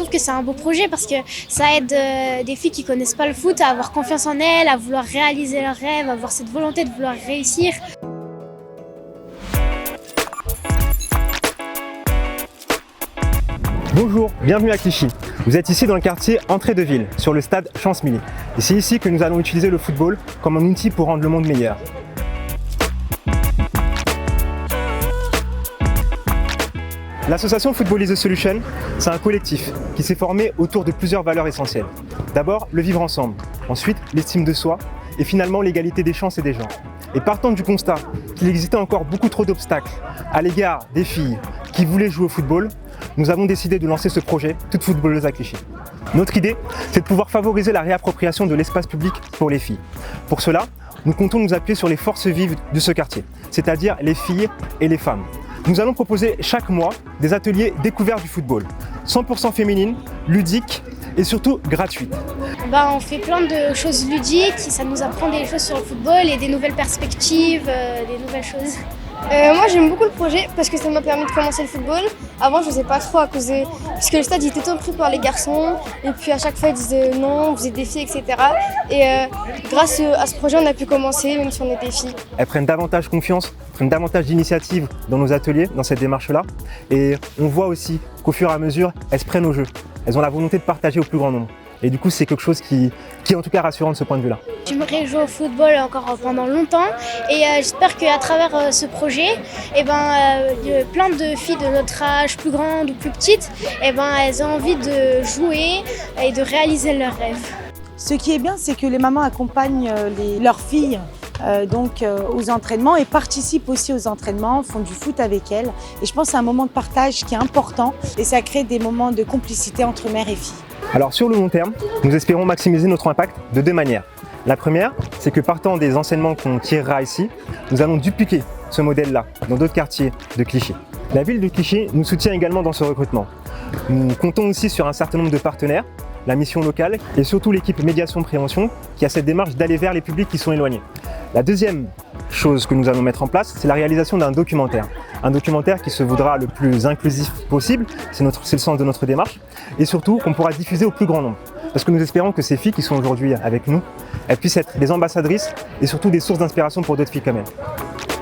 trouve que c'est un beau projet parce que ça aide des filles qui connaissent pas le foot à avoir confiance en elles, à vouloir réaliser leurs rêves, à avoir cette volonté de vouloir réussir. Bonjour, bienvenue à Clichy. Vous êtes ici dans le quartier Entrée de Ville, sur le stade Chance-Milly. Et c'est ici que nous allons utiliser le football comme un outil pour rendre le monde meilleur. L'association Football is the Solution, c'est un collectif qui s'est formé autour de plusieurs valeurs essentielles. D'abord, le vivre ensemble. Ensuite, l'estime de soi. Et finalement, l'égalité des chances et des genres. Et partant du constat qu'il existait encore beaucoup trop d'obstacles à l'égard des filles qui voulaient jouer au football, nous avons décidé de lancer ce projet Toutes footballeuses à Clichy. Notre idée, c'est de pouvoir favoriser la réappropriation de l'espace public pour les filles. Pour cela, nous comptons nous appuyer sur les forces vives de ce quartier, c'est-à-dire les filles et les femmes. Nous allons proposer chaque mois des ateliers découverts du football, 100% féminines, ludiques et surtout gratuites. On fait plein de choses ludiques, ça nous apprend des choses sur le football et des nouvelles perspectives, des nouvelles choses. Moi j'aime beaucoup le projet parce que ça m'a permis de commencer le football. Avant je n'osais pas trop parce que le stade il était tout pris par les garçons et puis à chaque fois ils disaient non, vous êtes des filles, etc. Et grâce à ce projet on a pu commencer même si on est des filles. Elles prennent davantage confiance, prennent davantage d'initiatives dans nos ateliers, dans cette démarche-là. Et on voit aussi qu'au fur et à mesure, elles se prennent au jeu. Elles ont la volonté de partager au plus grand nombre. Et du coup, c'est quelque chose qui est en tout cas rassurant de ce point de vue-là. J'aimerais jouer au football encore pendant longtemps et j'espère qu'à travers ce projet, plein de filles de notre âge, plus grandes ou plus petites, elles ont envie de jouer et de réaliser leurs rêves. Ce qui est bien, c'est que les mamans accompagnent leurs filles aux entraînements et participent aussi aux entraînements, font du foot avec elles. Et je pense que c'est un moment de partage qui est important et ça crée des moments de complicité entre mères et filles. Alors sur le long terme, nous espérons maximiser notre impact de deux manières. La première, c'est que partant des enseignements qu'on tirera ici, nous allons dupliquer ce modèle-là dans d'autres quartiers de Clichy. La ville de Clichy nous soutient également dans ce recrutement. Nous comptons aussi sur un certain nombre de partenaires, la mission locale et surtout l'équipe médiation-prévention qui a cette démarche d'aller vers les publics qui sont éloignés. La deuxième chose que nous allons mettre en place, c'est la réalisation d'un documentaire. Un documentaire qui se voudra le plus inclusif possible, c'est le sens de notre démarche, et surtout qu'on pourra diffuser au plus grand nombre. Parce que nous espérons que ces filles qui sont aujourd'hui avec nous, elles puissent être des ambassadrices et surtout des sources d'inspiration pour d'autres filles comme elles.